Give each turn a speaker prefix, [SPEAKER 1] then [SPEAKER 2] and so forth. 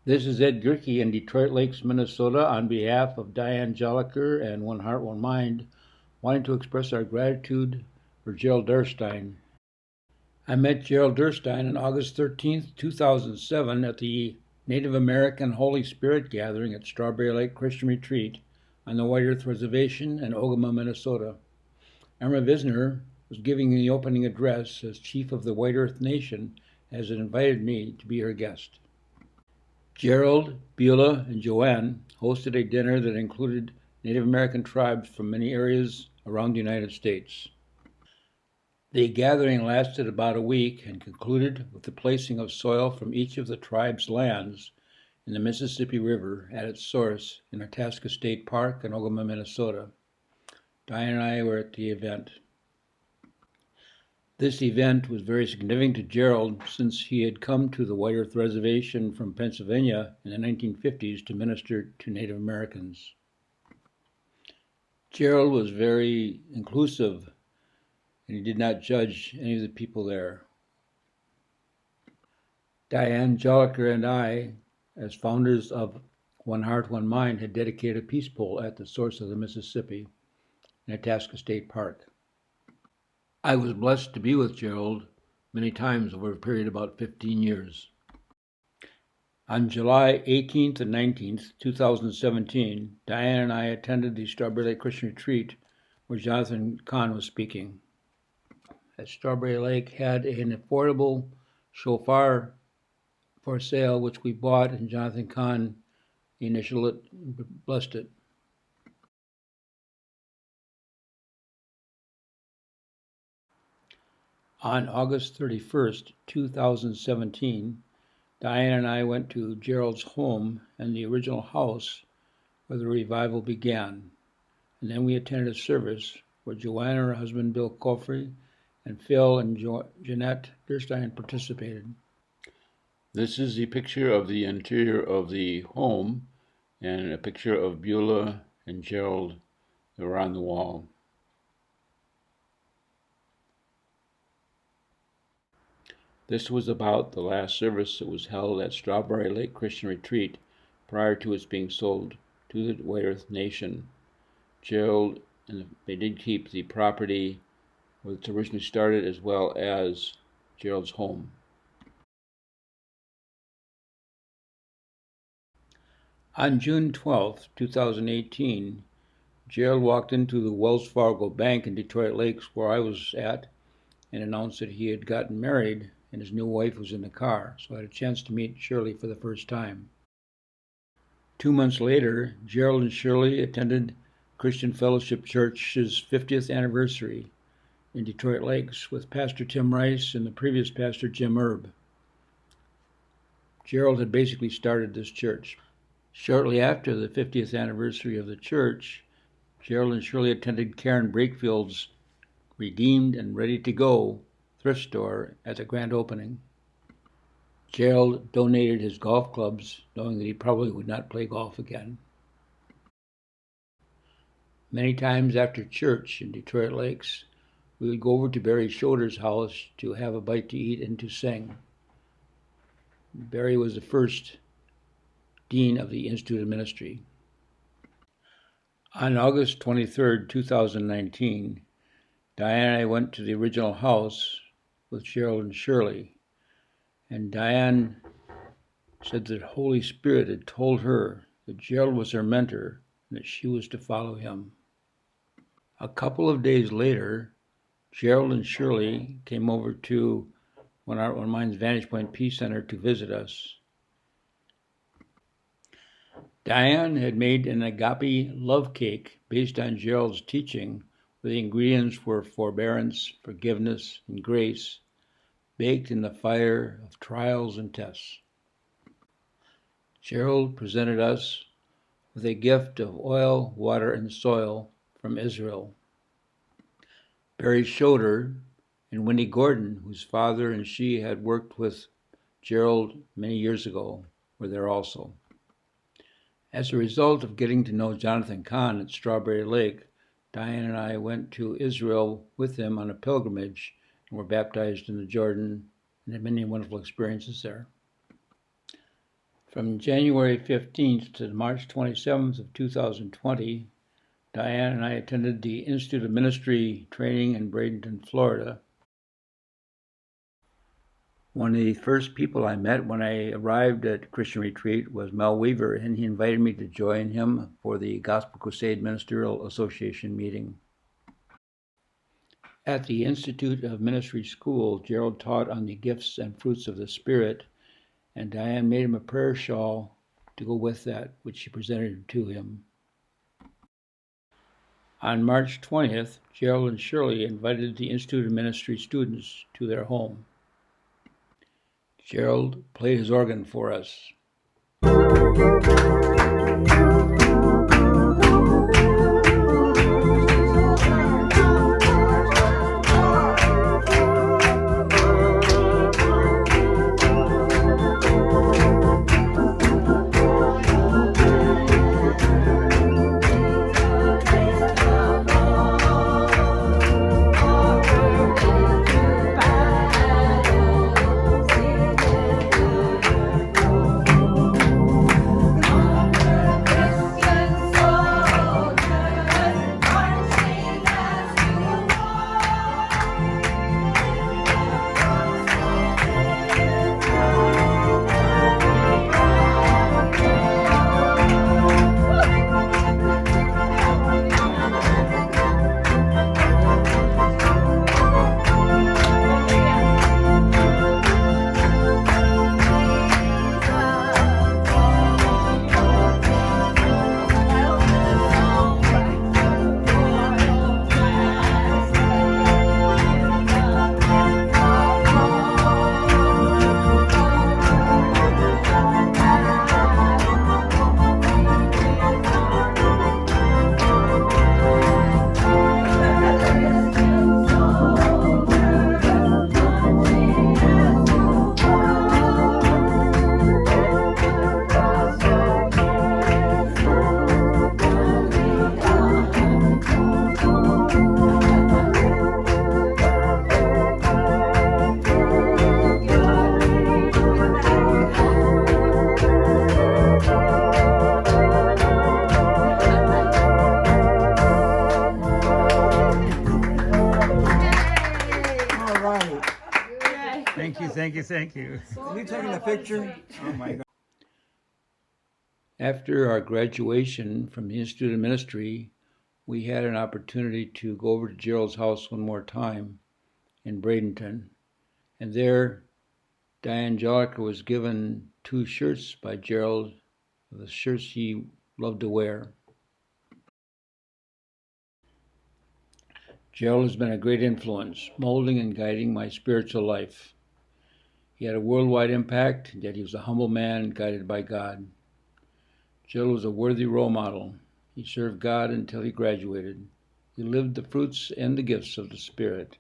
[SPEAKER 1] This is Ed Gerke in Detroit Lakes, Minnesota, on behalf of Diane Jolliker and One Heart, One Mind, wanting to express our gratitude for Gerald Durstein. I met Gerald Durstein on August 13th, 2007 at the Native American Holy Spirit Gathering at Strawberry Lake Christian Retreat on the White Earth Reservation in Ogama, Minnesota. Emma Visner was giving the opening address as chief of the White Earth Nation, has invited me to be her guest. Gerald, Beulah, and Joanne hosted a dinner that included Native American tribes from many areas around the United States. The gathering lasted about a week and concluded with the placing of soil from each of the tribe's lands in the Mississippi River at its source in Itasca State Park in Ogama, Minnesota. Diane and I were at the event. This event was very significant to Gerald since he had come to the White Earth Reservation from Pennsylvania in the 1950s to minister to Native Americans. Gerald was very inclusive and he did not judge any of the people there. Diane Jolliker and I, as founders of One Heart, One Mind, had dedicated a peace pole at the source of the Mississippi in Itasca State Park. I was blessed to be with Gerald many times over a period of about 15 years. On July 18th and 19th, 2017, Diane and I attended the Strawberry Lake Christian Retreat where Jonathan Cahn was speaking. At Strawberry Lake had an affordable shofar for sale, which we bought, and Jonathan Cahn initialed it and blessed it. On August 31st, 2017, Diane and I went to Gerald's home and the original house where the revival began. And then we attended a service where Joanne and her husband Bill Coffrey and Phil and Jeanette Durstein participated.
[SPEAKER 2] This is the picture of the interior of the home and a picture of Beulah and Gerald that were on the wall. This was about the last service that was held at Strawberry Lake Christian Retreat prior to its being sold to the White Earth Nation. Gerald, and they did keep the property where it originally started as well as Gerald's home.
[SPEAKER 1] On June 12, 2018, Gerald walked into the Wells Fargo Bank in Detroit Lakes where I was at and announced that he had gotten married and his new wife was in the car, so I had a chance to meet Shirley for the first time. 2 months later, Gerald and Shirley attended Christian Fellowship Church's 50th anniversary in Detroit Lakes with Pastor Tim Rice and the previous pastor Jim Erb. Gerald had basically started this church. Shortly after the 50th anniversary of the church, Gerald and Shirley attended Karen Breakfield's Redeemed and Ready to Go thrift store at the grand opening. Gerald donated his golf clubs, knowing that he probably would not play golf again. Many times after church in Detroit Lakes, we would go over to Barry Schroeder's house to have a bite to eat and to sing. Barry was the first dean of the Institute of Ministry. On August 23, 2019, Diane and I went to the original house with Gerald and Shirley, and Diane said that the Holy Spirit had told her that Gerald was her mentor and that she was to follow him. A couple of days later, Gerald and Shirley came over to One Heart, One Mind's Vantage Point Peace Center to visit us. Diane had made an agape love cake based on Gerald's teaching, where the ingredients were forbearance, forgiveness, and grace, baked in the fire of trials and tests. Gerald presented us with a gift of oil, water, and soil from Israel. Barry Schroeder and Wendy Gordon, whose father and she had worked with Gerald many years ago, were there also. As a result of getting to know Jonathan Cahn at Strawberry Lake, Diane and I went to Israel with him on a pilgrimage and were baptized in the Jordan and had many wonderful experiences there. From January 15th to March 27th of 2020, Diane and I attended the Institute of Ministry training in Bradenton, Florida. One of the first people I met when I arrived at Christian Retreat was Mel Weaver, and he invited me to join him for the Gospel Crusade Ministerial Association meeting. At the Institute of Ministry School, Gerald taught on the gifts and fruits of the Spirit, and Diane made him a prayer shawl to go with that, which she presented to him. On March 20th, Gerald and Shirley invited the Institute of Ministry students to their home. Gerald played his organ for us.
[SPEAKER 3] Thank you. Are you taking a picture? Oh my God.
[SPEAKER 1] After our graduation from the Institute of Ministry, we had an opportunity to go over to Gerald's house one more time in Bradenton. And there, Diane Joliker was given 2 shirts by Gerald, the shirts he loved to wear. Gerald has been a great influence, molding and guiding my spiritual life. He had a worldwide impact, yet he was a humble man guided by God. Gerald was a worthy role model. He served God until he graduated. He lived the fruits and the gifts of the Spirit.